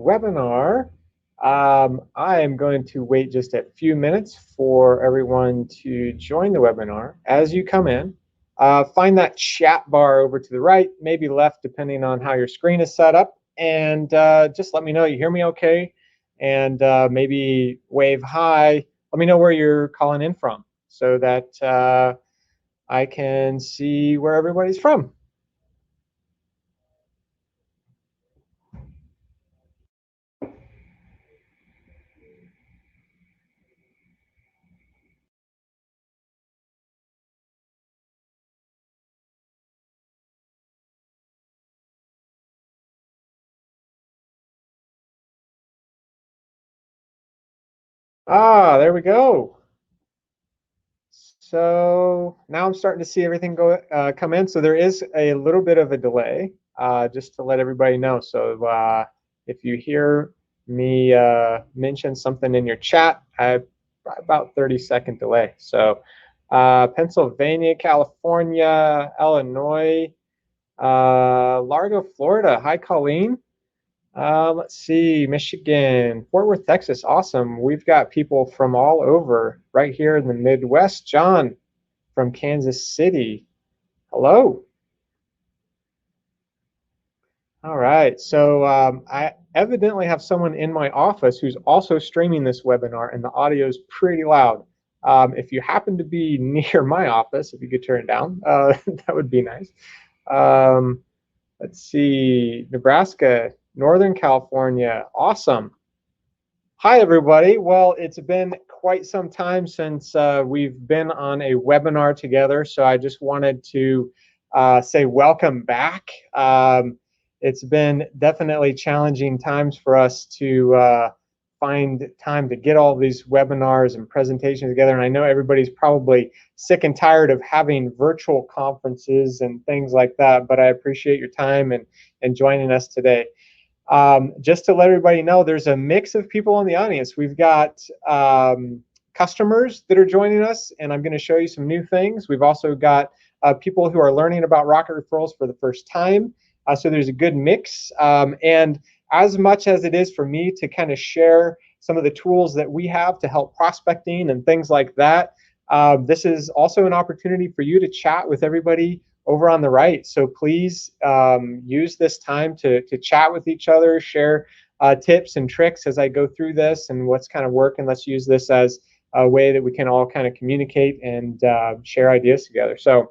Webinar. I am going to wait just a few minutes for everyone to join the webinar. As you come in, find that chat bar over to the right, maybe left, depending on how your screen is set up, and just let me know you hear me okay, and maybe wave hi. Let me know where you're calling in from so that I can see where everybody's from. There we go. So now I'm starting to see everything come in. So there is a little bit of a delay, just to let everybody know. So if you hear me mention something in your chat, I about 30-second delay. So Pennsylvania, California, Illinois, Largo, Florida. Hi, Colleen. Let's see, Michigan, Fort Worth, Texas. Awesome. We've got people from all over right here in the Midwest. John from Kansas City. Hello. All right. So I evidently have someone in my office who's also streaming this webinar, and the audio is pretty loud. If you happen to be near my office, if you could turn it down, that would be nice. Let's see, Nebraska, Northern California. Awesome. Hi, everybody. Well, it's been quite some time since we've been on a webinar together, so I just wanted to say welcome back. It's been definitely challenging times for us to find time to get all these webinars and presentations together, and I know everybody's probably sick and tired of having virtual conferences and things like that, but I appreciate your time and joining us today. Just to let everybody know, there's a mix of people in the audience. We've got customers that are joining us, and I'm going to show you some new things. We've also got people who are learning about Rocket Referrals for the first time. So there's a good mix. And as much as it is for me to kind of share some of the tools that we have to help prospecting and things like that, this is also an opportunity for you to chat with everybody over on the right. So please use this time to chat with each other, share tips and tricks as I go through this and what's kind of working. Let's use this as a way that we can all kind of communicate and share ideas together. So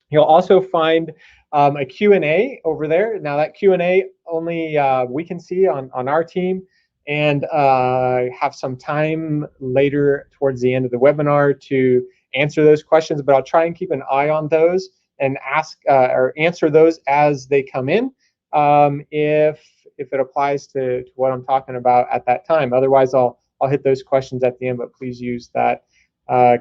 you'll also find a Q&A over there. Now that Q&A only we can see on our team, and have some time later towards the end of the webinar to answer those questions, but I'll try and keep an eye on those and ask or answer those as they come in, if it applies to what I'm talking about at that time. Otherwise, I'll hit those questions at the end, but please use that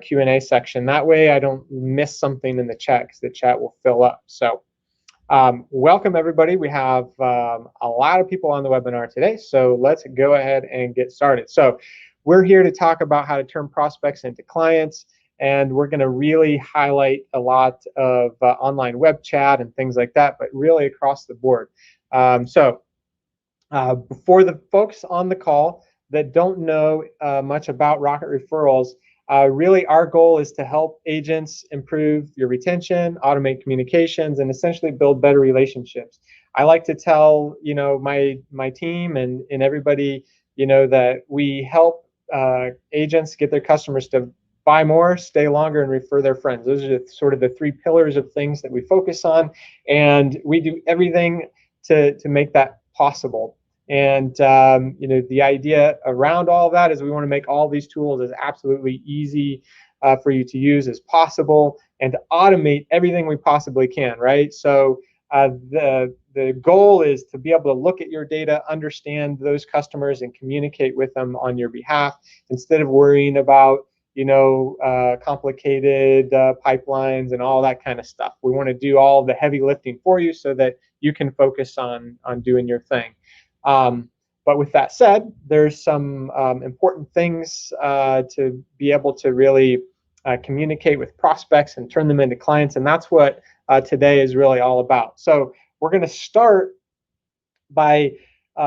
Q&A section. That way I don't miss something in the chat, because the chat will fill up. So welcome, everybody. We have a lot of people on the webinar today, so let's go ahead and get started. So we're here to talk about how to turn prospects into clients, and we're going to really highlight a lot of online web chat and things like that, but really across the board. For the folks on the call that don't know much about Rocket Referrals, really our goal is to help agents improve your retention, automate communications, and essentially build better relationships. I like to tell my team and everybody that we help agents get their customers to buy more, stay longer, and refer their friends. Those are sort of the three pillars of things that we focus on, and we do everything to make that possible. And the idea around all of that is we want to make all these tools as absolutely easy for you to use as possible, and to automate everything we possibly can, right? So the goal is to be able to look at your data, understand those customers, and communicate with them on your behalf, instead of worrying about complicated pipelines and all that kind of stuff. We want to do all the heavy lifting for you so that you can focus on doing your thing. But with that said, there's some important things to be able to really communicate with prospects and turn them into clients, and that's what today is really all about. So we're going to start by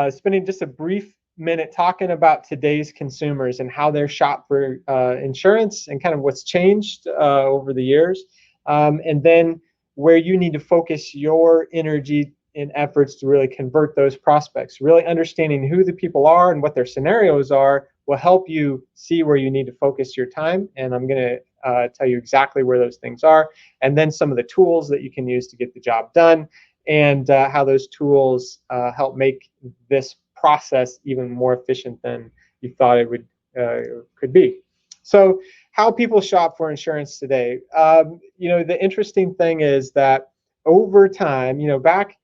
spending just a brief minute talking about today's consumers and how they're shop for insurance and kind of what's changed over the years, and then where you need to focus your energy and efforts to really convert those prospects. Really understanding who the people are and what their scenarios are will help you see where you need to focus your time. And I'm going to tell you exactly where those things are, and then some of the tools that you can use to get the job done, and how those tools help make this process even more efficient than you thought it would could be. So, how people shop for insurance today. The interesting thing is that over time, back,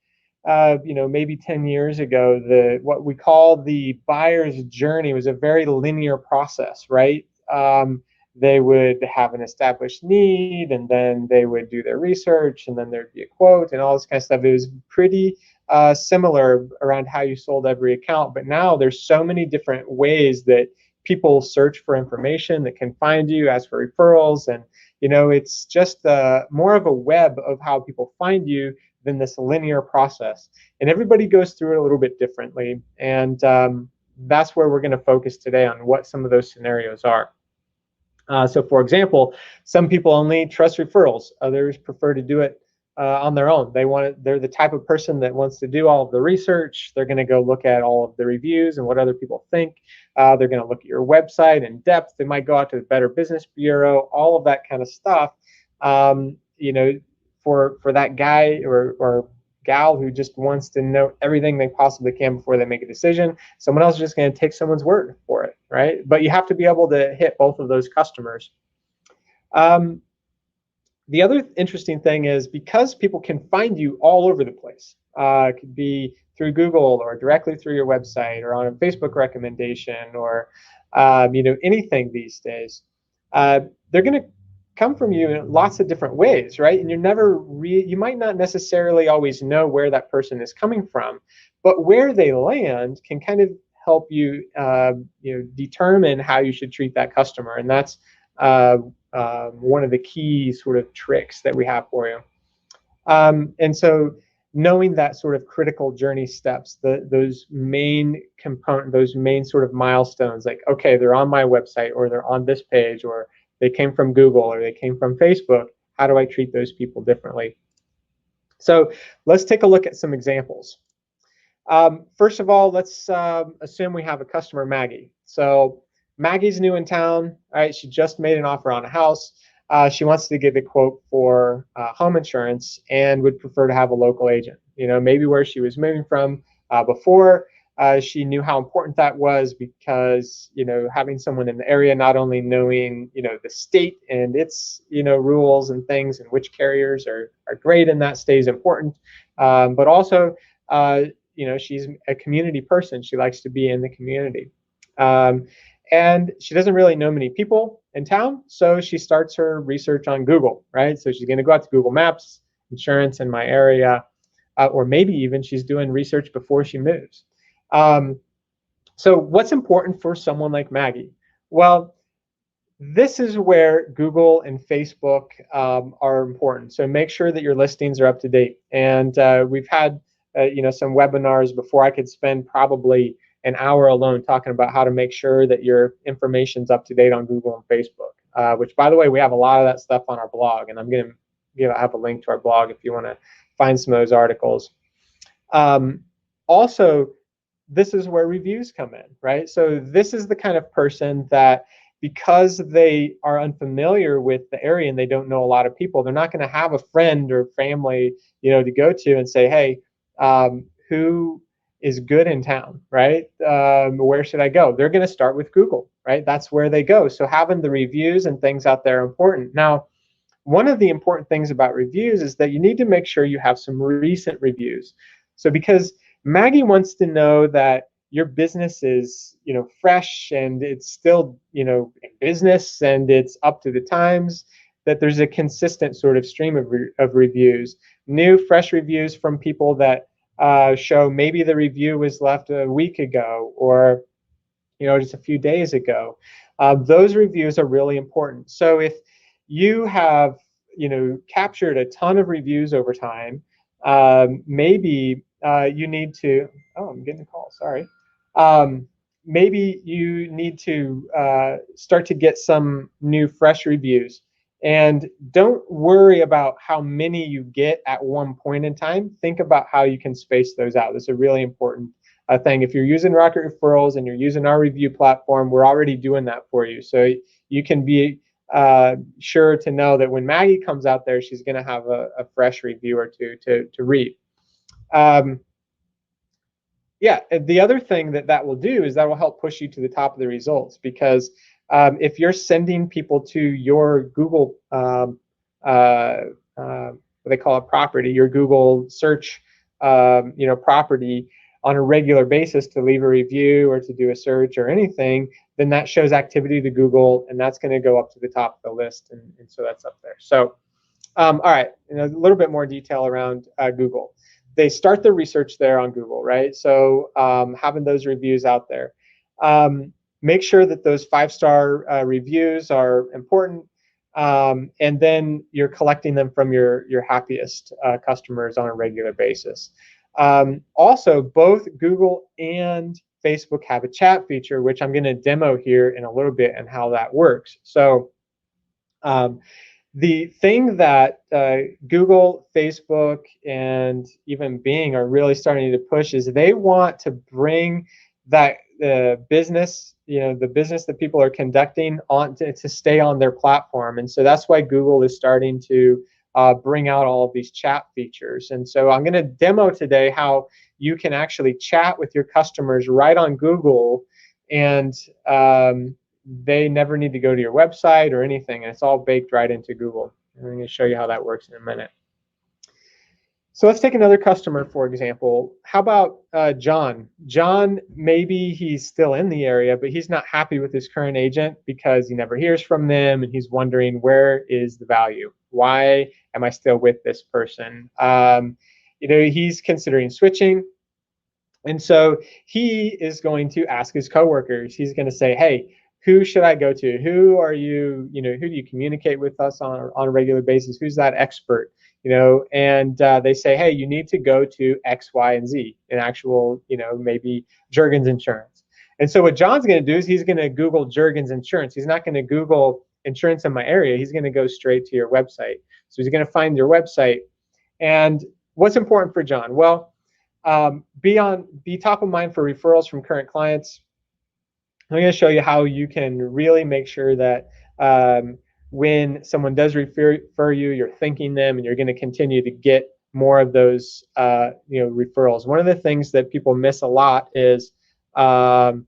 maybe 10 years ago, what we call the buyer's journey was a very linear process, right? They would have an established need, and then they would do their research, and then there'd be a quote and all this kind of stuff. It was pretty similar around how you sold every account. But now there's so many different ways that people search for information, that can find you, ask for referrals, and it's just more of a web of how people find you than this linear process. And everybody goes through it a little bit differently, and that's where we're going to focus today, on what some of those scenarios are. So for example, some people only trust referrals. Others prefer to do it on their own. They're the type of person that wants to do all of the research. They're going to go look at all of the reviews and what other people think. They're going to look at your website in depth. They might go out to the Better Business Bureau, all of that kind of stuff. For that guy or gal who just wants to know everything they possibly can before they make a decision, someone else is just going to take someone's word for it, right? But you have to be able to hit both of those customers. The other interesting thing is, because people can find you all over the place, it could be through Google or directly through your website or on a Facebook recommendation or anything these days, they're going to come from you in lots of different ways, right? And you might not necessarily always know where that person is coming from, but where they land can kind of help you, determine how you should treat that customer. And that's one of the key sort of tricks that we have for you. And so, knowing that sort of critical journey steps, those main component, those main sort of milestones, like, okay, they're on my website, or they're on this page, or they came from Google, or they came from Facebook. How do I treat those people differently? So let's take a look at some examples. First of all, let's assume we have a customer, Maggie. So Maggie's new in town. All right, she just made an offer on a house. She wants to give a quote for home insurance and would prefer to have a local agent. Maybe where she was moving from before, she knew how important that was, because having someone in the area, not only knowing the state and its rules and things, and which carriers are great in that state is important, but also she's a community person. She likes to be in the community. And she doesn't really know many people in town, so she starts her research on Google, right? So she's going to go out to Google Maps, insurance in my area, or maybe even she's doing research before she moves. So what's important for someone like Maggie? Well, this is where Google and Facebook are important. So make sure that your listings are up to date. And we've had some webinars before. I could spend probably an hour alone talking about how to make sure that your information's up to date on Google and Facebook, which, by the way, we have a lot of that stuff on our blog, and I'm going to have a link to our blog if you want to find some of those articles. Also, this is where reviews come in, right? So this is the kind of person that, because they are unfamiliar with the area and they don't know a lot of people, they're not going to have a friend or family, to go to and say, hey, who is good in town, right? Where should I go? They're going to start with Google, right? That's where they go. So having the reviews and things out there are important. Now, one of the important things about reviews is that you need to make sure you have some recent reviews. So because Maggie wants to know that your business is, fresh, and it's still, in business, and it's up to the times, that there's a consistent sort of stream of reviews, new, fresh reviews from people that show maybe the review was left a week ago, or just a few days ago. Those reviews are really important. So if you have captured a ton of reviews over time, maybe you need to, oh, I'm getting a call, sorry. Um, Maybe you need to start to get some new fresh reviews. And don't worry about how many you get at one point in time. Think about how you can space those out. That's a really important thing. If you're using Rocket Referrals and you're using our review platform, we're already doing that for you. So you can be sure to know that when Maggie comes out there, she's going to have a fresh review or two to read. Um, yeah, the other thing that will do is that will help push you to the top of the results, because if you're sending people to your Google, what they call a property, your Google search, property on a regular basis to leave a review or to do a search or anything, then that shows activity to Google, and that's going to go up to the top of the list, and so that's up there. So, all right, a little bit more detail around Google. They start their research there on Google, right? So having those reviews out there. Make sure that those 5-star reviews are important, and then you're collecting them from your happiest customers on a regular basis. Also, both Google and Facebook have a chat feature, which I'm going to demo here in a little bit and how that works. So the thing that Google, Facebook, and even Bing are really starting to push is they want to bring that business, the business that people are conducting on to stay on their platform. And so that's why Google is starting to bring out all of these chat features. And so I'm going to demo today how you can actually chat with your customers right on Google, and they never need to go to your website or anything, and it's all baked right into Google. And I'm going to show you how that works in a minute. So let's take another customer, for example. How about John? John, maybe he's still in the area, but he's not happy with his current agent because he never hears from them, and he's wondering, where is the value? Why am I still with this person? He's considering switching. And so he is going to ask his coworkers. He's going to say, hey, who should I go to? Who are you, who do you communicate with us on a regular basis? Who's that expert? And they say, hey, you need to go to X, Y, and Z, an actual, maybe Jurgens Insurance. And so what John's going to do is he's going to Google Jurgens Insurance. He's not going to Google insurance in my area. He's going to go straight to your website. So he's going to find your website. And what's important for John? Well, be top of mind for referrals from current clients. I'm going to show you how you can really make sure that when someone does refer you, you're thanking them, and you're going to continue to get more of those referrals. One of the things that people miss a lot is the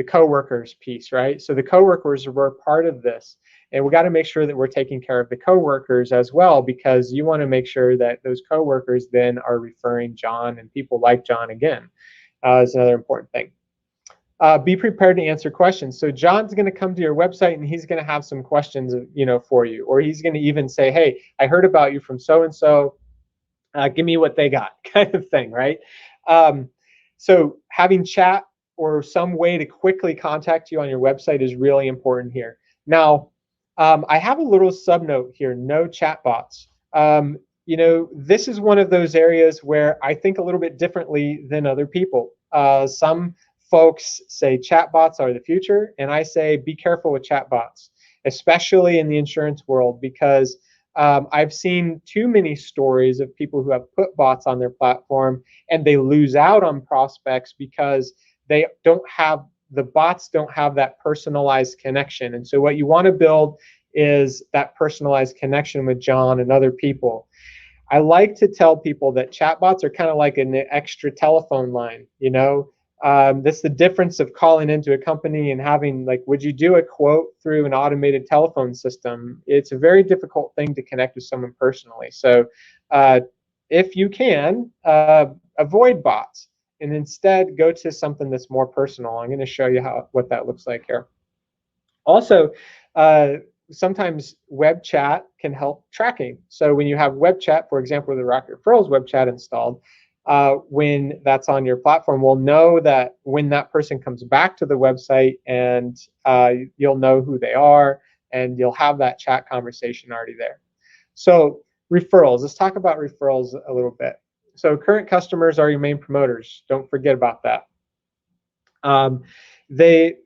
coworkers piece, right? So the coworkers were part of this, and we got to make sure that we're taking care of the coworkers as well, because you want to make sure that those coworkers then are referring John and people like John again. Is another important thing. Be prepared to answer questions. So John's going to come to your website, and he's going to have some questions, for you, or he's going to even say, hey, I heard about you from so-and-so. Give me what they got, kind of thing, right? So having chat or some way to quickly contact you on your website is really important here. Now, I have a little subnote here, no chatbots. This is one of those areas where I think a little bit differently than other people. Some folks say chatbots are the future, and I say be careful with chatbots, especially in the insurance world, because I've seen too many stories of people who have put bots on their platform, and they lose out on prospects because the bots don't have that personalized connection. And so what you want to build is that personalized connection with John and other people. I like to tell people that chatbots are kind of like an extra telephone line, That's the difference of calling into a company and having, would you do a quote through an automated telephone system? It's a very difficult thing to connect with someone personally. So if you can, avoid bots and instead go to something that's more personal. I'm going to show you what that looks like here. Also, sometimes web chat can help tracking. So when you have web chat, for example, with the Rocket Referrals web chat installed, when that's on your platform, we'll know that when that person comes back to the website, and you'll know who they are, and you'll have that chat conversation already there. So referrals, let's talk about referrals a little bit. So current customers are your main promoters. Don't forget about that. Um, they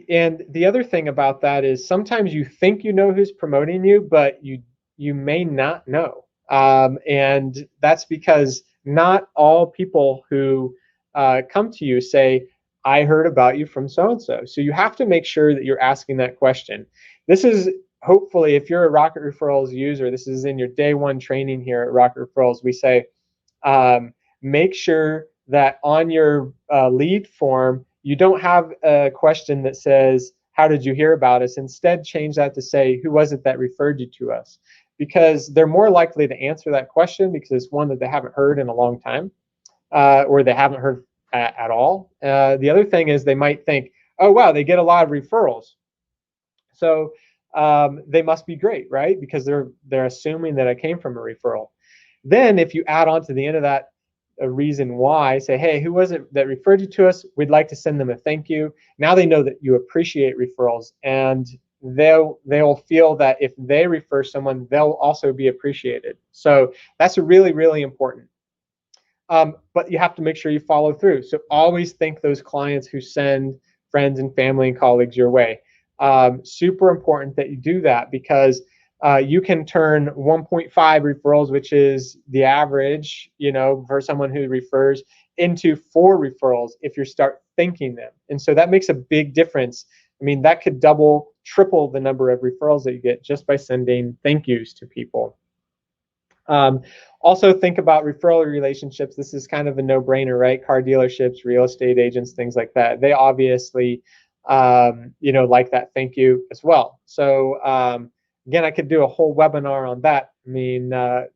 and the other thing about that is sometimes you think you know who's promoting you, but you may not know. And that's because not all people who come to you say, I heard about you from so and so. So you have to make sure that you're asking that question. This is hopefully, if you're a Rocket Referrals user, this is in your day one training here at Rocket Referrals. We say, um, make sure that on your lead form, you don't have a question that says, how did you hear about us? Instead, change that to say, who was it that referred you to us? Because they're more likely to answer that question because it's one that they haven't heard in a long time, or they haven't heard at all. The other thing is they might think, oh, wow, they get a lot of referrals. So they must be great, right? Because they're assuming that I came from a referral. Then if you add on to the end of that a reason why, say, hey, who was it that referred you to us? We'd like to send them a thank you. Now they know that you appreciate referrals, and they'll feel that if they refer someone, they'll also be appreciated. So that's really, really important. But you have to make sure you follow through. So always thank those clients who send friends and family and colleagues your way. Super important that you do that, because you can turn 1.5 referrals, which is the average, for someone who refers, into 4 referrals if you start thanking them. And so that makes a big difference. I mean, that could double, triple the number of referrals that you get just by sending thank yous to people. Also think about referral relationships. This is kind of a no-brainer, right? Car dealerships, real estate agents, things like that. They obviously, like that thank you as well. So again, I could do a whole webinar on that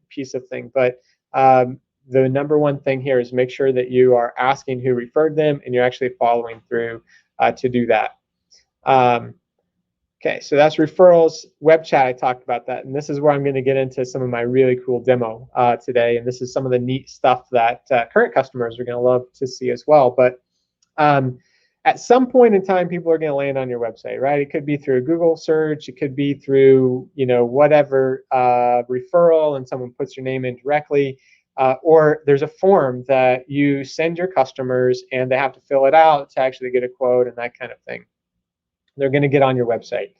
piece of thing. But the number one thing here is make sure that you are asking who referred them and you're actually following through to do that. Okay, so that's referrals. Web chat, I talked about that. And this is where I'm going to get into some of my really cool demo today. And this is some of the neat stuff that current customers are going to love to see as well. But at some point in time, people are going to land on your website, right? It could be through a Google search. It could be through, whatever referral, and someone puts your name in directly. Or there's a form that you send your customers, and they have to fill it out to actually get a quote and that kind of thing. They're going to get on your website.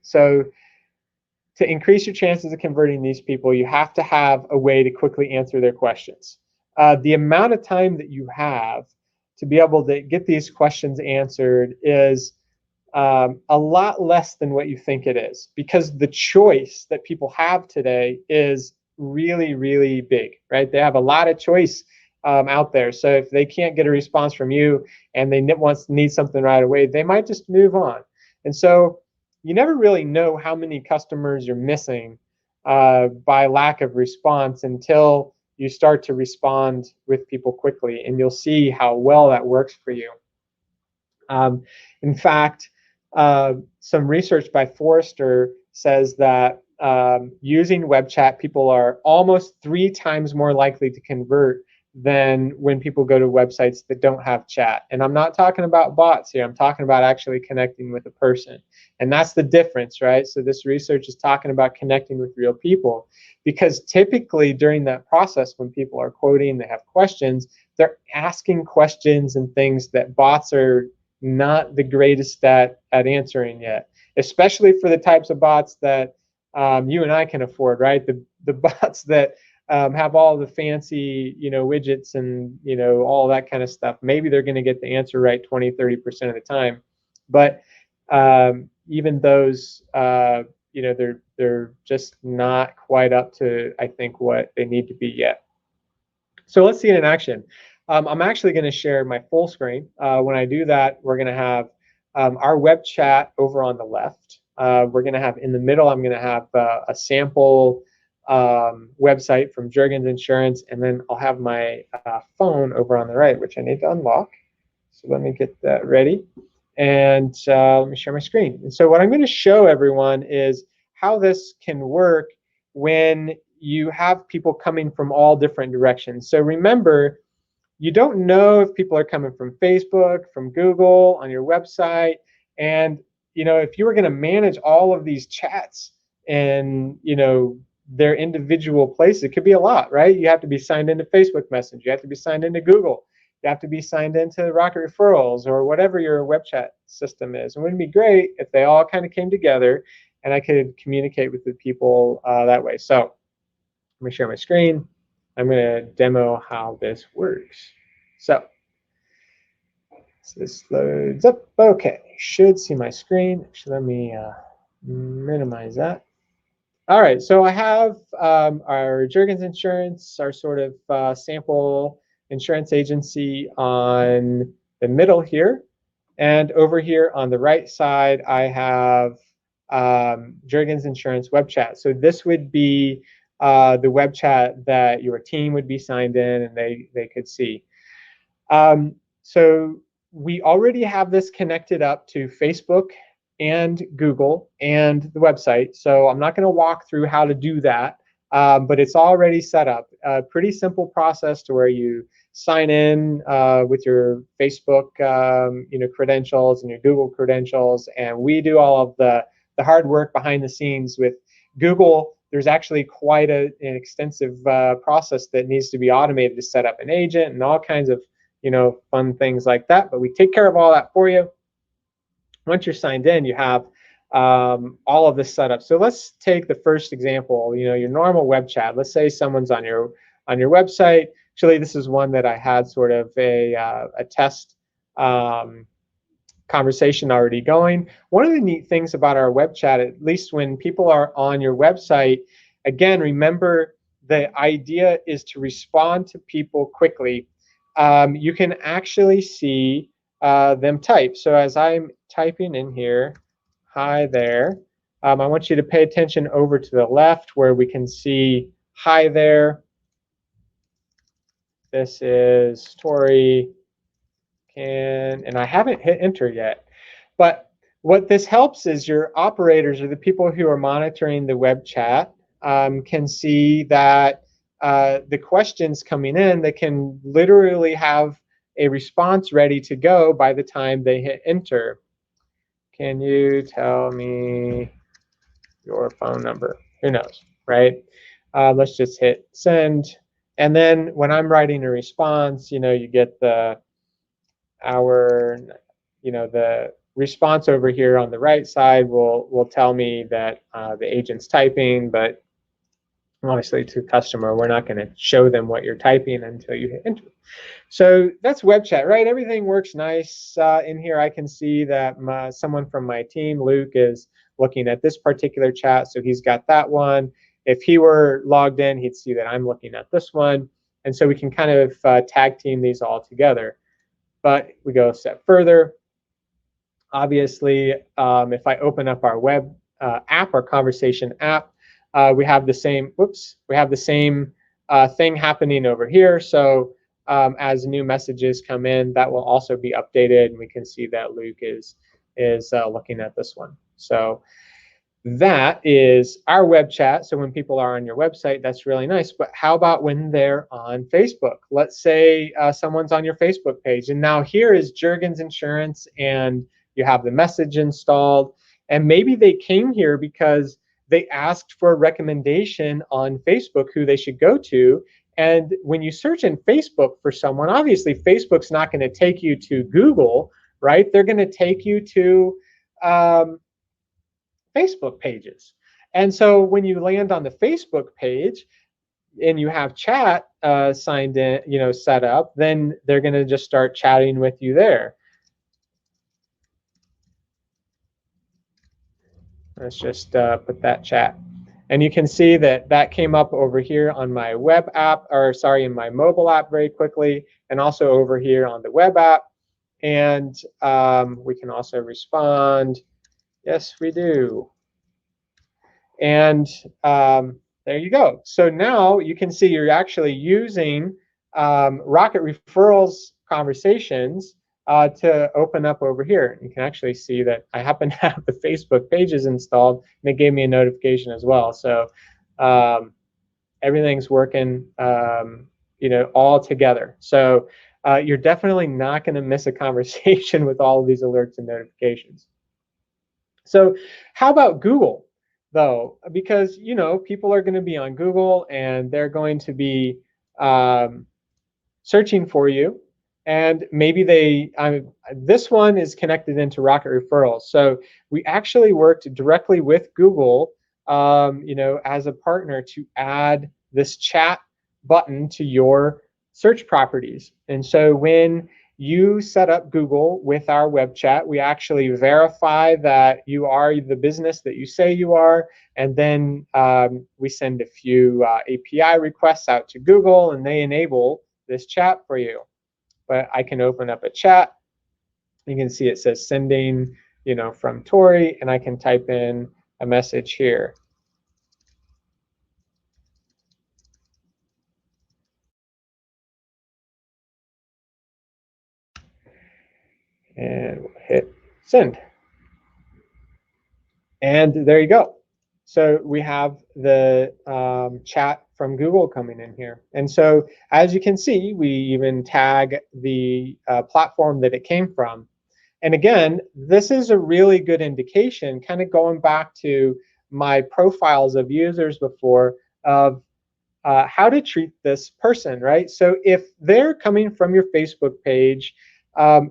So to increase your chances of converting these people, you have to have a way to quickly answer their questions. The amount of time that you have to be able to get these questions answered is a lot less than what you think it is, because the choice that people have today is really, really big, right? They have a lot of choice out there. So if they can't get a response from you and they need something right away, they might just move on. And so you never really know how many customers you're missing by lack of response until you start to respond with people quickly, and you'll see how well that works for you. In fact, some research by Forrester says that using web chat, people are almost 3 times more likely to convert than when people go to websites that don't have chat. And I'm not talking about bots here. I'm talking about actually connecting with a person. And that's the difference, right? So this research is talking about connecting with real people, because typically during that process, when people are quoting, they have questions, they're asking questions and things that bots are not the greatest at answering yet, especially for the types of bots that you and I can afford, right? The bots that have all the fancy, widgets and, all that kind of stuff. Maybe they're going to get the answer right 20-30% of the time. But even those, they're just not quite up to, I think, what they need to be yet. So let's see it in action. I'm actually going to share my full screen. When I do that, we're going to have our web chat over on the left. We're going to have in the middle, I'm going to have a sample website from Jurgens Insurance, and then I'll have my phone over on the right, which I need to unlock. So let me get that ready, and let me share my screen. And so what I'm going to show everyone is how this can work when you have people coming from all different directions. So remember, you don't know if people are coming from Facebook, from Google, on your website, and if you were going to manage all of these chats and their individual places. It could be a lot, right? You have to be signed into Facebook Messenger. You have to be signed into Google. You have to be signed into Rocket Referrals or whatever your web chat system is. And wouldn't it be great if they all kind of came together and I could communicate with the people that way? So let me share my screen. I'm going to demo how this works. So this loads up. Okay, should see my screen. Actually, let me minimize that. All right, so I have our Juergens Insurance, our sort of sample insurance agency on the middle here. And over here on the right side, I have Juergens Insurance web chat. So this would be the web chat that your team would be signed in and they could see. So we already have this connected up to Facebook and Google and the website. So I'm not going to walk through how to do that, but it's already set up. A pretty simple process to where you sign in with your Facebook credentials and your Google credentials, and we do all of the hard work behind the scenes. With Google, there's actually quite an extensive process that needs to be automated to set up an agent and all kinds of fun things like that, but we take care of all that for you. Once you're signed in, you have all of this set up. So let's take the first example, your normal web chat. Let's say someone's on your website. Actually, this is one that I had sort of a test conversation already going. One of the neat things about our web chat, at least when people are on your website, again, remember the idea is to respond to people quickly. You can actually see them type. So as I'm typing in here, hi there, I want you to pay attention over to the left where we can see hi there. This is Tori, and I haven't hit enter yet. But what this helps is your operators or the people who are monitoring the web chat can see that the questions coming in, they can literally have a response ready to go by the time they hit enter. Can you tell me your phone number? Who knows, right? Let's just hit send. And then when I'm writing a response, you get the response over here on the right side will tell me that the agent's typing, but obviously to customer, we're not going to show them what you're typing until you hit enter. So that's web chat, right? Everything works nice in here. I can see that someone from my team, Luke, is looking at this particular chat, so he's got that one. If he were logged in, he'd see that I'm looking at this one. And so we can kind of tag team these all together. But we go a step further. Obviously, if I open up our web app, our conversation app, we have the same. We have the same thing happening over here. So as new messages come in, that will also be updated, and we can see that Luke is looking at this one. So that is our web chat. So when people are on your website, that's really nice. But how about when they're on Facebook? Let's say someone's on your Facebook page, and now here is Juergens Insurance, and you have the message installed, and maybe they came here because they asked for a recommendation on Facebook who they should go to. And when you search in Facebook for someone, obviously Facebook's not going to take you to Google, right? They're going to take you to Facebook pages. And so when you land on the Facebook page and you have chat signed in, set up, then they're going to just start chatting with you there. Let's just put that chat. And you can see that that came up over here on my web app, or sorry, in my mobile app very quickly, and also over here on the web app. And we can also respond, yes, we do. And there you go. So now you can see you're actually using Rocket Referrals conversations to open up over here. You can actually see that I happen to have the Facebook pages installed, and it gave me a notification as well. So everything's working, all together. So you're definitely not going to miss a conversation with all of these alerts and notifications. So how about Google? though, because people are going to be on Google and they're going to be um, searching for you, and maybe this one is connected into Rocket Referrals. So we actually worked directly with Google, as a partner to add this chat button to your search properties. And so when you set up Google with our web chat, we actually verify that you are the business that you say you are, and then we send a few API requests out to Google, and they enable this chat for you. But I can open up a chat. You can see it says sending, from Tori, and I can type in a message here. And we'll hit send. And there you go. So we have the chat from Google coming in here. And so as you can see, we even tag the platform that it came from. And again, this is a really good indication, kind of going back to my profiles of users before, of how to treat this person, right? So if they're coming from your Facebook page,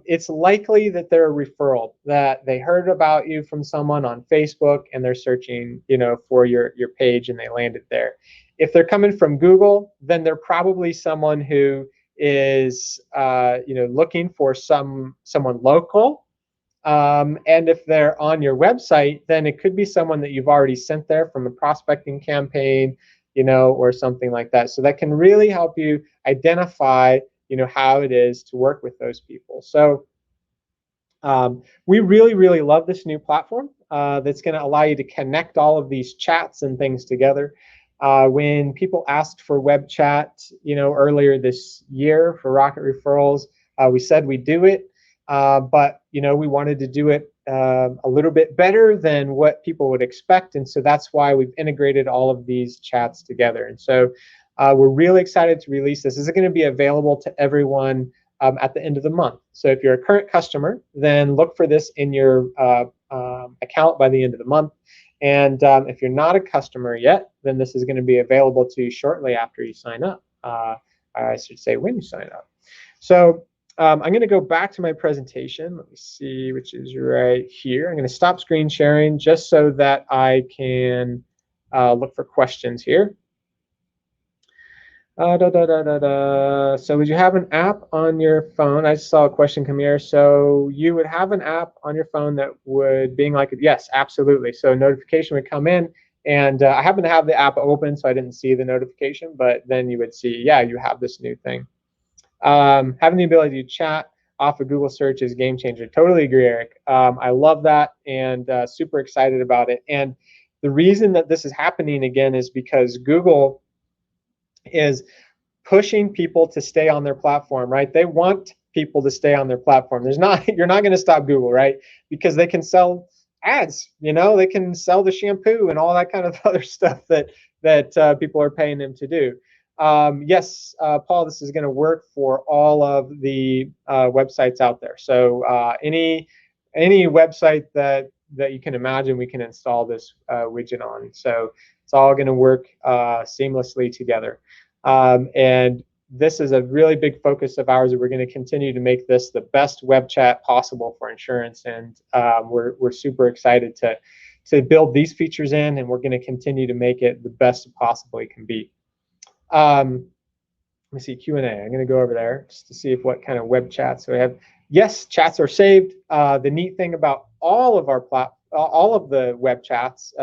it's likely that they're a referral, that they heard about you from someone on Facebook and they're searching, for your page and they landed there. If they're coming from Google, then they're probably someone who is, looking for someone local. And if they're on your website, then it could be someone that you've already sent there from a prospecting campaign, or something like that. So that can really help you identify, how it is to work with those people. So we really, really love this new platform that's going to allow you to connect all of these chats and things together. When people asked for web chat, earlier this year for Rocket Referrals, we said we'd do it, but we wanted to do it a little bit better than what people would expect, and so that's why we've integrated all of these chats together. And so we're really excited to release this. This is going to be available to everyone at the end of the month. So if you're a current customer, then look for this in your account by the end of the month. And if you're not a customer yet, then this is going to be available to you shortly after you sign up. I should say when you sign up. So I'm going to go back to my presentation. Let me see, which is right here. I'm going to stop screen sharing just so that I can look for questions here. So would you have an app on your phone? I saw a question come here. So you would have an app on your phone that would being like, yes, absolutely. So a notification would come in, and I happen to have the app open, so I didn't see the notification, but then you would see, yeah, you have this new thing. Having the ability to chat off of Google search is a game changer. Totally agree, Eric. I love that, and super excited about it. And the reason that this is happening again is because Google is pushing people to stay on their platform, right? They want people to stay on their platform. You're not going to stop Google, right? Because they can sell ads, they can sell the shampoo and all that kind of other stuff that people are paying them to do. Yes, Paul, this is going to work for all of the websites out there. So any website that you can imagine, we can install this widget on. So it's all going to work seamlessly together. And this is a really big focus of ours, and we're going to continue to make this the best web chat possible for insurance. And we're super excited to build these features in, and we're going to continue to make it the best it possibly can be. Let me see, Q&A. I'm going to go over there just to see what kind of web chats we have. Yes, chats are saved. The neat thing about all of the web chats,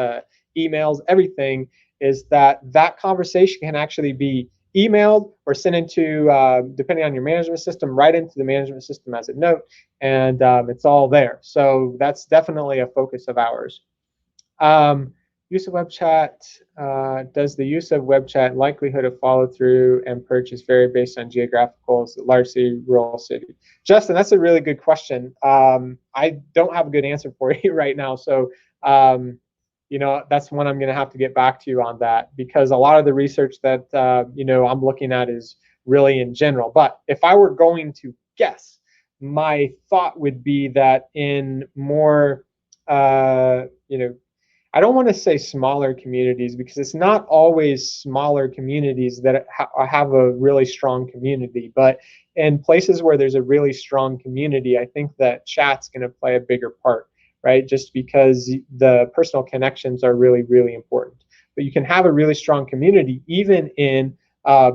emails, everything, is that conversation can actually be emailed or sent into, depending on your management system, right into the management system as a note, and it's all there. So that's definitely a focus of ours. Use of web chat. Does the use of web chat likelihood of follow through and purchase vary based on geographical, large city, rural city? Justin, that's a really good question. I don't have a good answer for you right now. So, that's one I'm going to have to get back to you on that, because a lot of the research that, I'm looking at is really in general. But if I were going to guess, my thought would be that in more, I don't want to say smaller communities, because it's not always smaller communities that have a really strong community, but in places where there's a really strong community, I think that chat's going to play a bigger part, right? Just because the personal connections are really, really important. But you can have a really strong community even in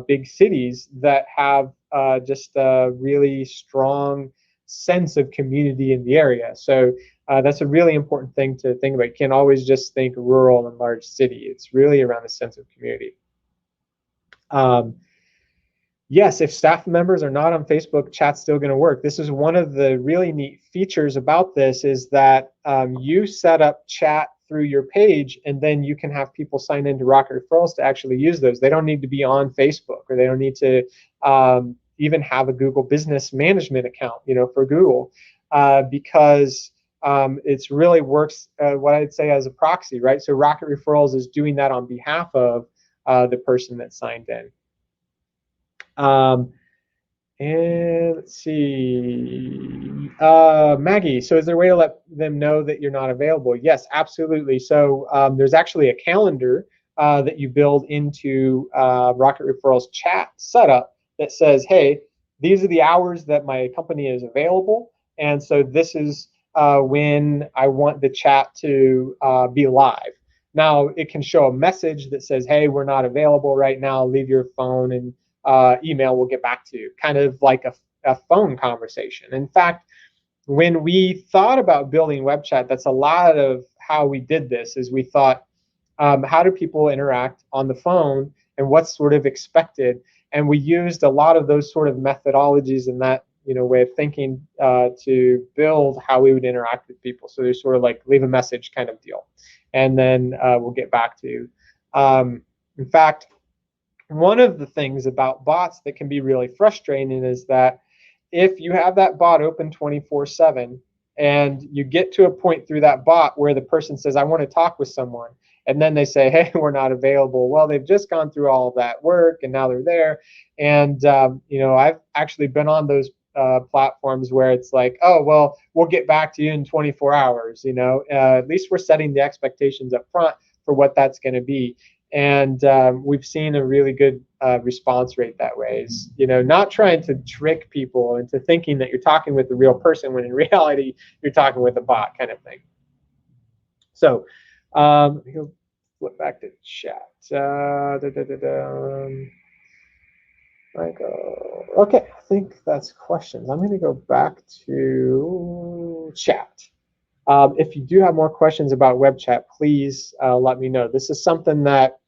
big cities that have just a really strong sense of community in the area. So that's a really important thing to think about. You can't always just think rural and large city. It's really around the sense of community. Yes, if staff members are not on Facebook, chat's still going to work. This is one of the really neat features about this, is that you set up chat through your page, and then you can have people sign into Rocket Referrals to actually use those. They don't need to be on Facebook, or they don't need to even have a Google Business Management account, for Google, because it really works, what I'd say, as a proxy, right? So Rocket Referrals is doing that on behalf of the person that signed in. And let's see, Maggie, so is there a way to let them know that you're not available? Yes, absolutely. So there's actually a calendar that you build into Rocket Referrals chat setup that says, hey, these are the hours that my company is available, and so this is when I want the chat to be live. Now, it can show a message that says, hey, we're not available right now, leave your phone and email, will get back to you, kind of like a phone conversation. In fact, when we thought about building web chat, that's a lot of how we did this, is we thought, how do people interact on the phone and what's sort of expected? And we used a lot of those sort of methodologies and that way of thinking to build how we would interact with people. So there's sort of like leave a message kind of deal, and then we'll get back to you. In fact, one of the things about bots that can be really frustrating is that if you have that bot open 24/7 and you get to a point through that bot where the person says, I want to talk with someone, and then they say, hey, we're not available. Well, they've just gone through all of that work and now they're there. And I've actually been on those platforms where it's like, oh, well, we'll get back to you in 24 hours. At least we're setting the expectations up front for what that's going to be. And we've seen a really good response rate that way. Is not trying to trick people into thinking that you're talking with a real person when in reality you're talking with a bot, kind of thing. So he'll flip back to chat. Michael. Okay, I think that's questions. I'm going to go back to chat. If you do have more questions about web chat, please let me know. This is something that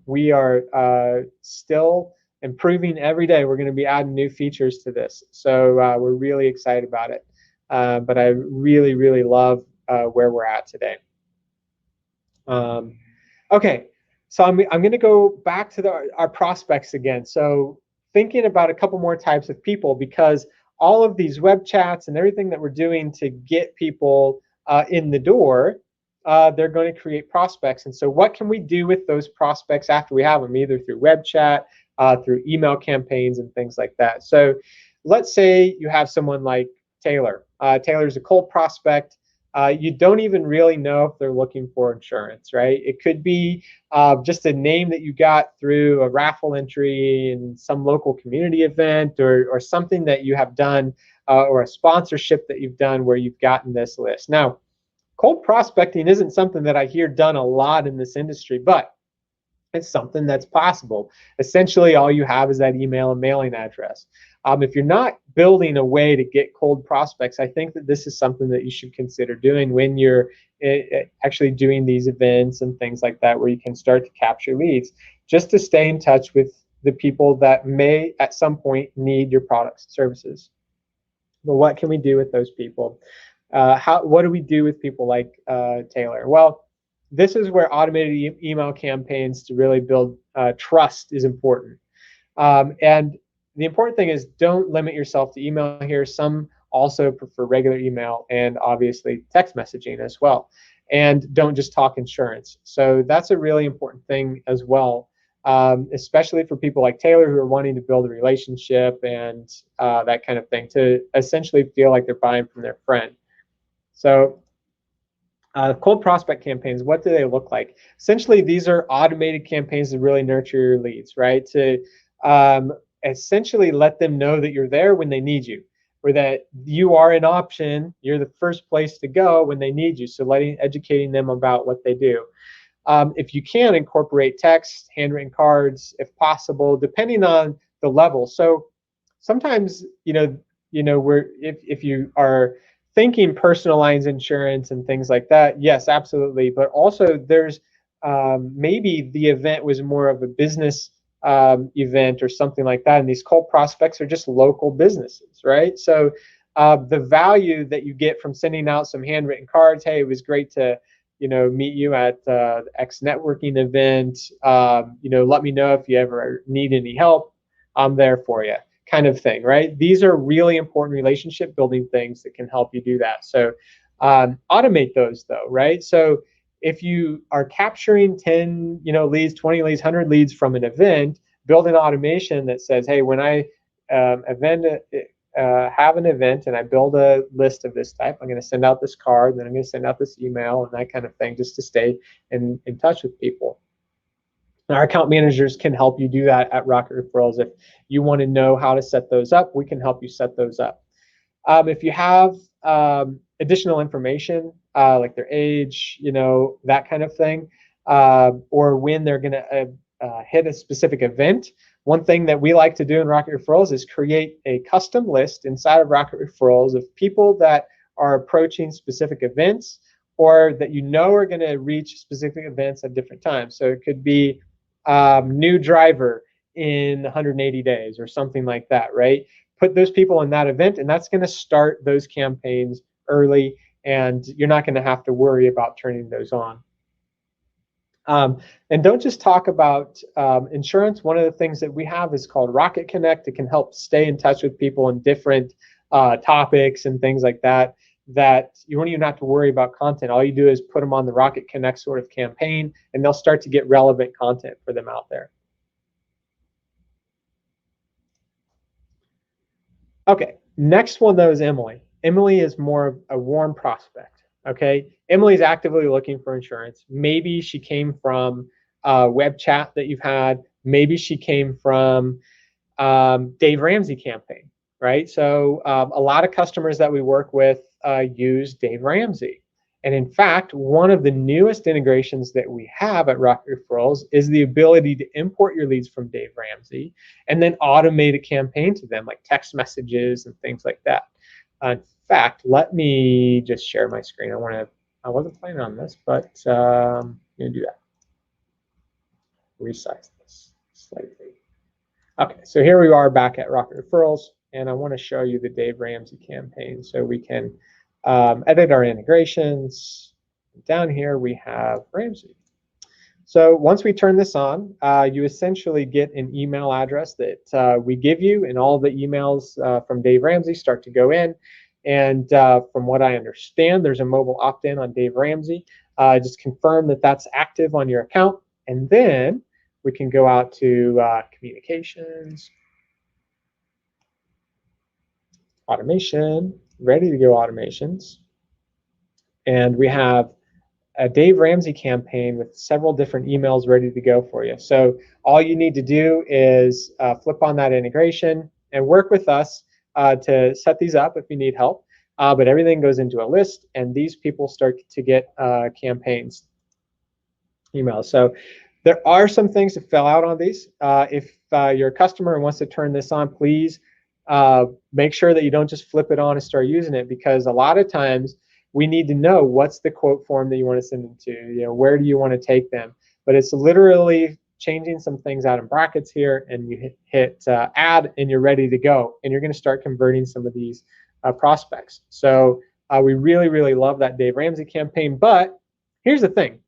we are still improving every day. We're going to be adding new features to this, so we're really excited about it. But I really, really love where we're at today. Okay, so I'm going to go back to our prospects again. So thinking about a couple more types of people, because all of these web chats and everything that we're doing to get people in the door, they're going to create prospects. And so what can we do with those prospects after we have them, either through web chat, through email campaigns and things like that? So let's say you have someone like Taylor. Taylor's a cold prospect. You don't even really know if they're looking for insurance, right? It could be just a name that you got through a raffle entry in some local community event, or something that you have done, or a sponsorship that you've done where you've gotten this list. Now, cold prospecting isn't something that I hear done a lot in this industry, but it's something that's possible. Essentially, all you have is that email and mailing address. If you're not building a way to get cold prospects, I think that this is something that you should consider doing when you're actually doing these events and things like that, where you can start to capture leads, just to stay in touch with the people that may at some point need your products and services. But what can we do with those people? What do we do with people like Taylor? Well, this is where automated email campaigns to really build trust is important. And the important thing is, don't limit yourself to email here. Some also prefer regular email and obviously text messaging as well. And don't just talk insurance. So that's a really important thing as well, especially for people like Taylor who are wanting to build a relationship and that kind of thing, to essentially feel like they're buying from their friend. So Cold prospect campaigns, what do they look like? Essentially, these are automated campaigns to really nurture your leads, right? To essentially let them know that you're there when they need you, or that you are an option, you're the first place to go when they need you. So educating them about what they do. If you can, incorporate text, handwritten cards, if possible, depending on the level. So sometimes, if you are thinking personal lines insurance and things like that, yes, absolutely. But also there's maybe the event was more of a business event or something like that, and these cold prospects are just local businesses, right? So the value that you get from sending out some handwritten cards, hey, it was great to meet you at X networking event. Let me know if you ever need any help. I'm there for you, kind of thing, right? These are really important relationship building things that can help you do that. So automate those though, right? So if you are capturing 10 leads, 20 leads, 100 leads from an event, build an automation that says, hey, when I have an event and I build a list of this type, I'm going to send out this card, then I'm going to send out this email and that kind of thing, just to stay in touch with people. And our account managers can help you do that at Rocket Referrals. If you want to know how to set those up, we can help you set those up. If you have additional information, like their age, that kind of thing, or when they're going to hit a specific event, one thing that we like to do in Rocket Referrals is create a custom list inside of Rocket Referrals of people that are approaching specific events, or that are going to reach specific events at different times. So it could be new driver in 180 days or something like that, right? Put those people in that event, and that's going to start those campaigns early, and you're not going to have to worry about turning those on. And don't just talk about insurance. One of the things that we have is called Rocket Connect. It can help stay in touch with people in different topics and things like that, that you won't even have to worry about content. All you do is put them on the Rocket Connect sort of campaign, and they'll start to get relevant content for them out there. Okay, next one though is Emily. Emily is more of a warm prospect. Okay, Emily's actively looking for insurance. Maybe she came from a web chat that you've had. Maybe she came from Dave Ramsey campaign, right? So a lot of customers that we work with use Dave Ramsey. And in fact, one of the newest integrations that we have at Rocket Referrals is the ability to import your leads from Dave Ramsey and then automate a campaign to them, like text messages and things like that. In fact, let me just share my screen. I wasn't planning on this, but I'm going to do that. Resize this slightly. Okay, so here we are back at Rocket Referrals, and I want to show you the Dave Ramsey campaign so we can edit our integrations. Down here we have Ramsey. So once we turn this on, you essentially get an email address that we give you, and all the emails from Dave Ramsey start to go in. And from what I understand, there's a mobile opt-in on Dave Ramsey. Just confirm that that's active on your account, and then we can go out to communications, automation, ready to go automations. And we have a Dave Ramsey campaign with several different emails ready to go for you. So all you need to do is flip on that integration and work with us to set these up if you need help. But everything goes into a list, and these people start to get campaigns emails. So there are some things that fell out on these. If you're a customer and wants to turn this on, please make sure that you don't just flip it on and start using it, because a lot of times we need to know what's the quote form that you want to send them to, where do you want to take them. But it's literally changing some things out in brackets here, and you hit add, and you're ready to go, and you're going to start converting some of these prospects. So we really, really love that Dave Ramsey campaign. But here's the thing.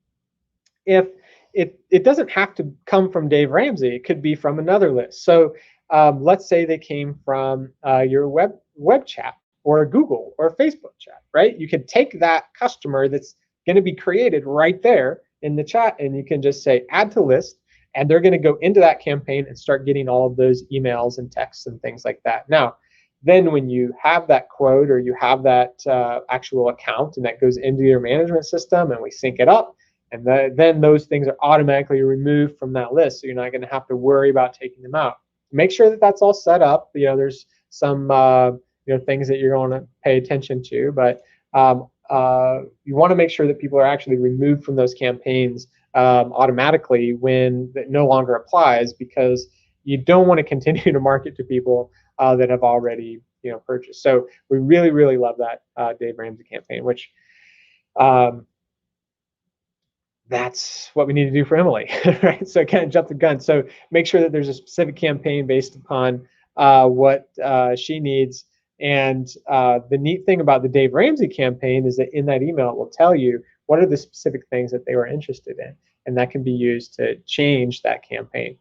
If it doesn't have to come from Dave Ramsey, it could be from another list. So let's say they came from your web chat, or Google or Facebook chat, right? You can take that customer that's going to be created right there in the chat, and you can just say add to list, and they're going to go into that campaign and start getting all of those emails and texts and things like that. Now, Then when you have that quote or you have that actual account and that goes into your management system and we sync it up, and then those things are automatically removed from that list, so you're not going to have to worry about taking them out. Make sure that that's all set up. There's some things that you're going to pay attention to, but you want to make sure that people are actually removed from those campaigns automatically when that no longer applies, because you don't want to continue to market to people that have already purchased. So we really, really love that Dave Ramsey campaign, which that's what we need to do for Emily, right? So kind of jump the gun. So make sure that there's a specific campaign based upon what she needs. And the neat thing about the Dave Ramsey campaign is that in that email, it will tell you what are the specific things that they were interested in. And that can be used to change that campaign.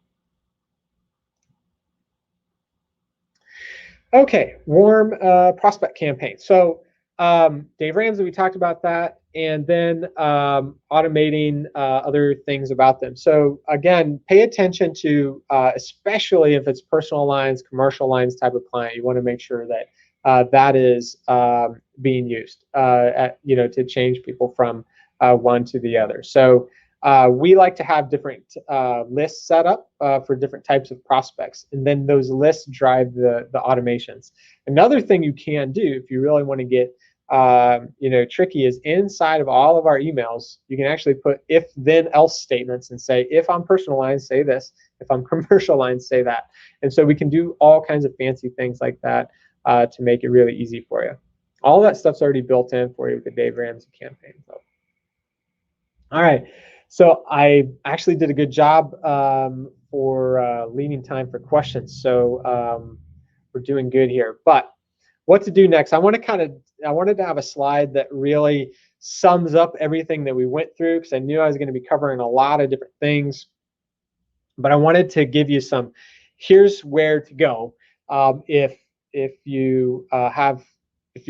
Okay, warm prospect campaign. So Dave Ramsey, we talked about that, and then automating other things about them. So again, pay attention to, especially if it's personal lines, commercial lines type of client, you want to make sure that that is being used to change people from one to the other. So we like to have different lists set up for different types of prospects, and then those lists drive the automations. Another thing you can do if you really want to get tricky is inside of all of our emails, you can actually put if then else statements and say, if I'm personal lines, say this, if I'm commercial lines, say that. And so we can do all kinds of fancy things like that to make it really easy for you. All that stuff's already built in for you with the Dave Ramsey campaign. So. All right. So I actually did a good job for leaving time for questions. So we're doing good here. But what to do next? I wanted to have a slide that really sums up everything that we went through, because I knew I was going to be covering a lot of different things. But I wanted to give you some, here's where to go if you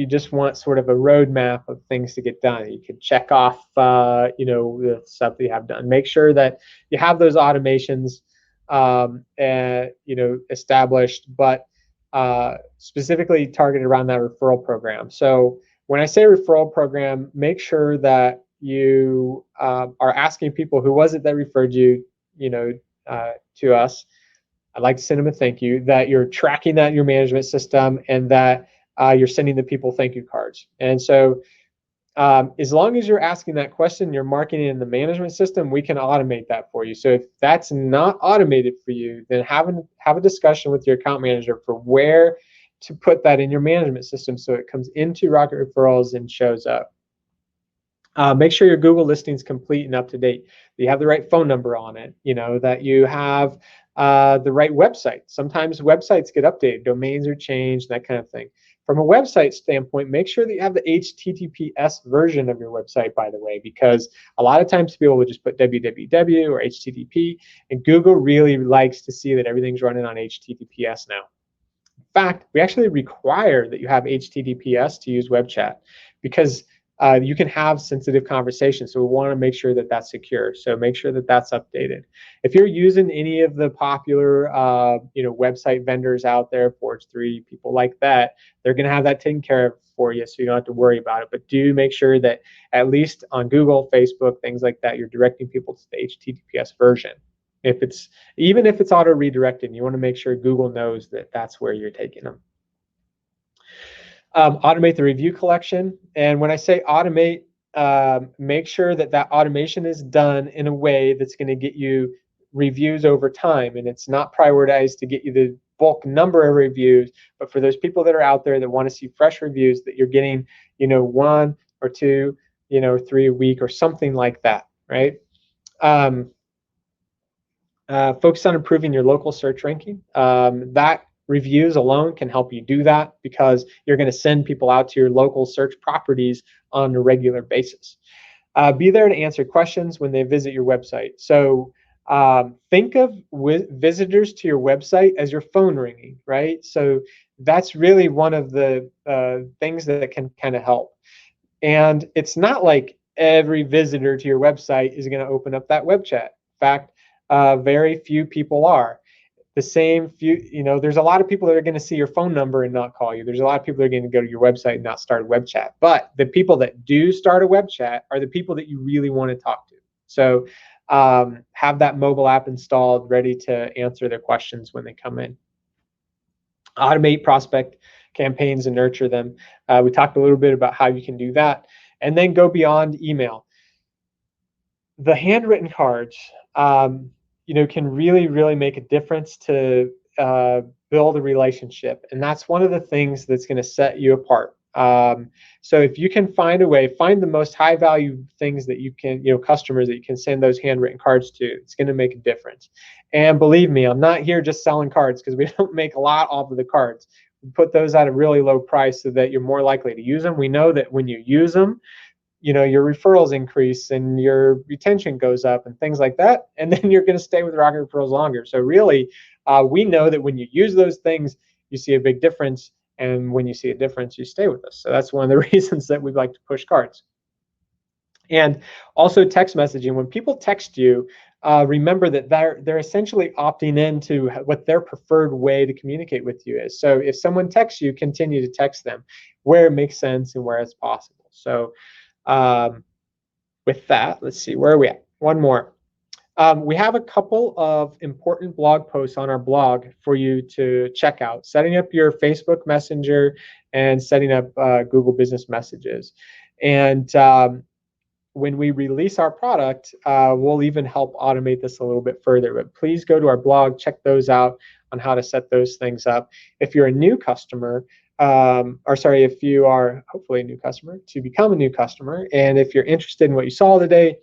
just want sort of a roadmap of things to get done. You could check off, the stuff that you have done. Make sure that you have those automations, established, but specifically targeted around that referral program. So when I say referral program, make sure that you are asking people, who was it that referred you, to us? I'd like to send them a thank you, that you're tracking that in your management system, and that you're sending the people thank you cards. And so as long as you're asking that question, you're marketing in the management system, we can automate that for you. So if that's not automated for you, then have a discussion with your account manager for where to put that in your management system so it comes into Rocket Referrals and shows up. Make sure your Google listing is complete and up to date, that you have the right phone number on it, that you have the right website. Sometimes websites get updated, domains are changed, that kind of thing. From a website standpoint, make sure that you have the HTTPS version of your website, by the way, because a lot of times people will just put www or HTTP, and Google really likes to see that everything's running on HTTPS now. In fact, we actually require that you have HTTPS to use web chat, because you can have sensitive conversations, so we want to make sure that that's secure. So make sure that that's updated. If you're using any of the popular, website vendors out there, Forge3, people like that, they're going to have that taken care of for you, so you don't have to worry about it. But do make sure that at least on Google, Facebook, things like that, you're directing people to the HTTPS version. Even if it's auto redirected, you want to make sure Google knows that that's where you're taking them. Automate the review collection. And when I say automate, make sure that that automation is done in a way that's going to get you reviews over time. And it's not prioritized to get you the bulk number of reviews, but for those people that are out there that want to see fresh reviews, that you're getting, 1 or 2, 3 a week or something like that, right? Focus on improving your local search ranking. That reviews alone can help you do that, because you're going to send people out to your local search properties on a regular basis. Be there to answer questions when they visit your website. So think of visitors to your website as your phone ringing, right? So that's really one of the things that can kind of help. And it's not like every visitor to your website is going to open up that web chat. In fact, very few people are. the same few, there's a lot of people that are going to see your phone number and not call you. There's a lot of people that are going to go to your website and not start a web chat. But the people that do start a web chat are the people that you really want to talk to. So have that mobile app installed, ready to answer their questions when they come in. Automate prospect campaigns and nurture them. We talked a little bit about how you can do that. And then go beyond email. The handwritten cards, can really make a difference to build a relationship. And that's one of the things that's going to set you apart. So if you can find a way, find the most high value things that you can, customers that you can send those handwritten cards to, it's going to make a difference. And believe me, I'm not here just selling cards, because we don't make a lot off of the cards. We put those at a really low price so that you're more likely to use them. We know that when you use them, your referrals increase and your retention goes up and things like that. And then you're going to stay with Rocket Referrals longer. So really, we know that when you use those things, you see a big difference. And when you see a difference, you stay with us. So that's one of the reasons that we like to push cards. And also text messaging. When people text you, remember that they're essentially opting into what their preferred way to communicate with you is. So if someone texts you, continue to text them where it makes sense and where it's possible. So with that, let's see, where are we at? One more. We have a couple of important blog posts on our blog for you to check out. Setting up your Facebook Messenger and setting up Google Business Messages. And when we release our product, we'll even help automate this a little bit further. But please go to our blog, check those out on how to set those things up. If you're a new customer, if you are hopefully a new customer, to become a new customer, and if you're interested in what you saw today,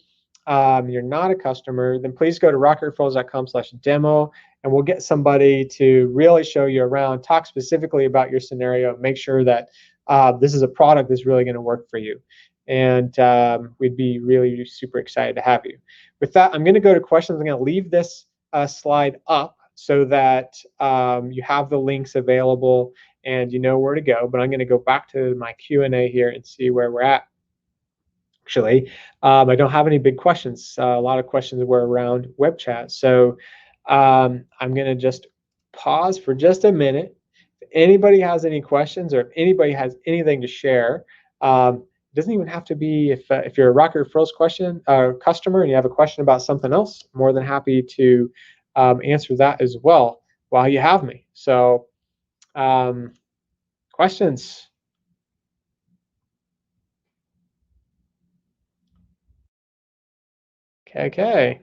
you're not a customer, then please go to rocketreferrals.com/demo, and we'll get somebody to really show you around, talk specifically about your scenario, make sure that this is a product that's really going to work for you. And we'd be really super excited to have you. With that, I'm going to go to questions. I'm going to leave this slide up so that you have the links available and you know where to go. But I'm going to go back to my Q&A here and see where we're at. Actually, I don't have any big questions. A lot of questions were around web chat. So I'm going to just pause for just a minute. If anybody has any questions or if anybody has anything to share, it doesn't even have to be if you're a Rocket Referrals customer and you have a question about something else, I'm more than happy to answer that as well while you have me. So questions? Okay.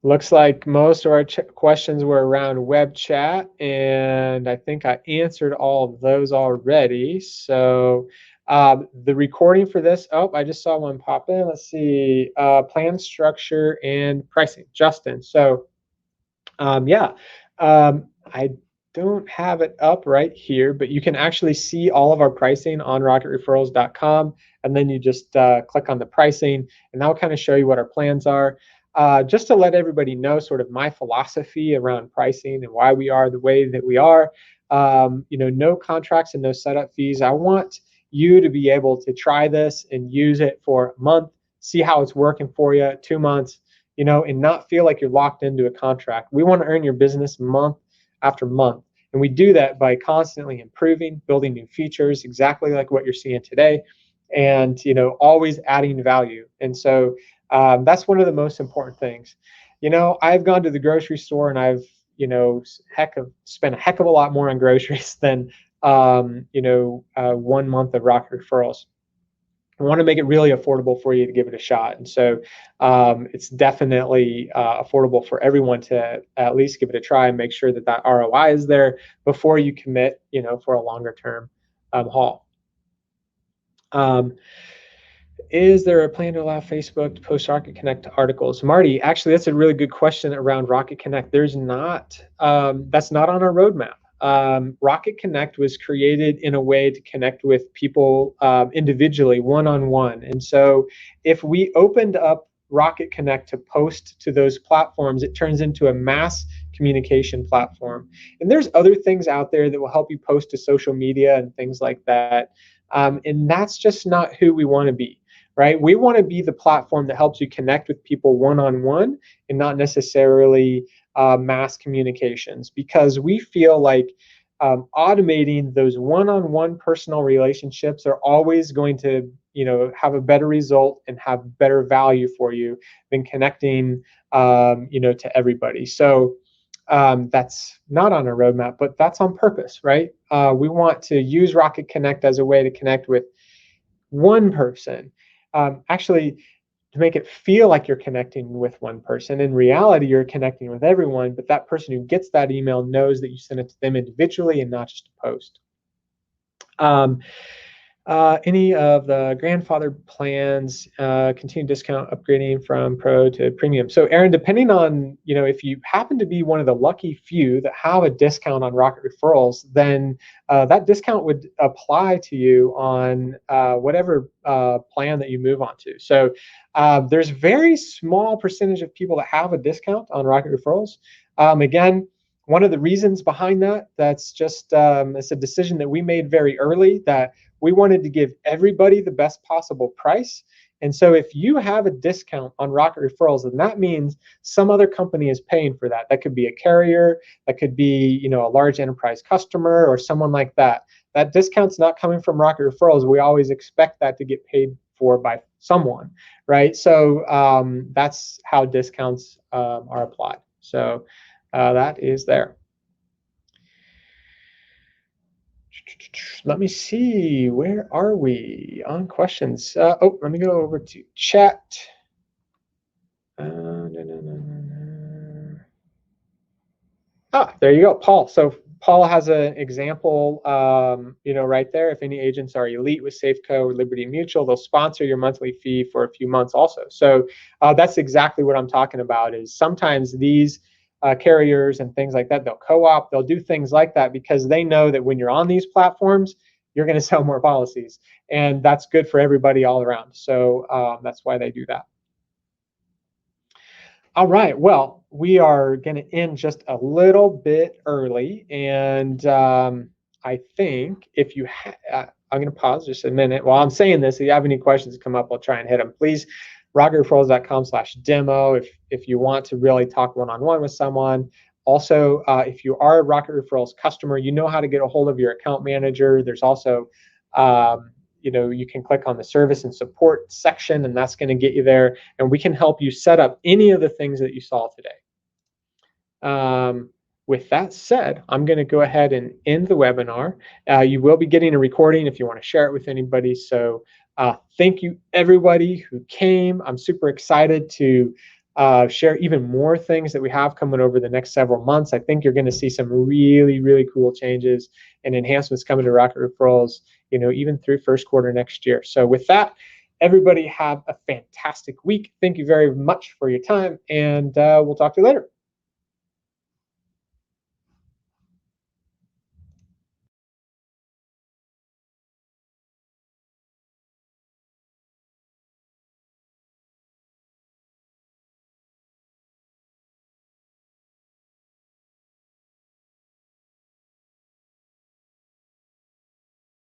Looks like most of our questions were around web chat, and I think I answered all of those already. So the recording for this, I just saw one pop in. Let's see, plan structure and pricing, Justin. So I don't have it up right here, but you can actually see all of our pricing on rocketreferrals.com, and then you just click on the pricing, and that'll kind of show you what our plans are. Just to let everybody know sort of my philosophy around pricing and why we are the way that we are. No contracts and no setup fees. I want you to be able to try this and use it for a month, see how it's working for you, 2 months, and not feel like you're locked into a contract. We want to earn your business month after month. And we do that by constantly improving, building new features, exactly like what you're seeing today, and always adding value. And so that's one of the most important things. I've gone to the grocery store and I've spent a heck of a lot more on groceries than 1 month of Rocket Referrals. I want to make it really affordable for you to give it a shot. And so it's definitely affordable for everyone to at least give it a try and make sure that that ROI is there before you commit, for a longer term haul. Is there a plan to allow Facebook to post Rocket Connect articles? Marty, actually, that's a really good question around Rocket Connect. There's not, that's not on our roadmap. Rocket Connect was created in a way to connect with people individually, one-on-one. And so if we opened up Rocket Connect to post to those platforms, it turns into a mass communication platform. And there's other things out there that will help you post to social media and things like that. And that's just not who we want to be. Right? We want to be the platform that helps you connect with people one-on-one and not necessarily mass communications, because we feel like automating those one-on-one personal relationships are always going to, have a better result and have better value for you than connecting, to everybody. So that's not on our roadmap, but that's on purpose, right? We want to use Rocket Connect as a way to connect with one person. Actually, to make it feel like you're connecting with one person. In reality, you're connecting with everyone, but that person who gets that email knows that you sent it to them individually and not just a post. Any of the grandfather plans continue discount upgrading from pro to premium? So Aaron, depending on, if you happen to be one of the lucky few that have a discount on Rocket Referrals, then that discount would apply to you on whatever plan that you move on to. So there's very small percentage of people that have a discount on Rocket Referrals. Again, one of the reasons behind that's just it's a decision that we made very early, that we wanted to give everybody the best possible price. And so if you have a discount on Rocket Referrals, then that means some other company is paying for that. That could be a carrier, that could be, a large enterprise customer or someone like that. That discount's not coming from Rocket Referrals. We always expect that to get paid for by someone, right? So that's how discounts are applied. So that is there. Let me see, where are we on questions? Let me go over to chat. There you go, Paul. So Paul has an example, right there. If any agents are elite with Safeco or Liberty Mutual, they'll sponsor your monthly fee for a few months also. So that's exactly what I'm talking about, is sometimes these carriers and things like that, they'll co-op, they'll do things like that because they know that when you're on these platforms, you're going to sell more policies. And that's good for everybody all around. So that's why they do that. All right, well, we are going to end just a little bit early. And I think if you I'm going to pause just a minute while I'm saying this. If you have any questions come up, I'll try and hit them. Please, rocketreferrals.com/demo if you want to really talk one-on-one with someone. Also, if you are a Rocket Referrals customer, you know how to get a hold of your account manager. There's also you can click on the service and support section, and that's going to get you there. And we can help you set up any of the things that you saw today. With that said, I'm going to go ahead and end the webinar. You will be getting a recording if you want to share it with anybody. So thank you, everybody who came. I'm super excited to share even more things that we have coming over the next several months. I think you're going to see some really, really cool changes and enhancements coming to Rocket Referrals, even through first quarter next year. So with that, everybody have a fantastic week. Thank you very much for your time, and we'll talk to you later.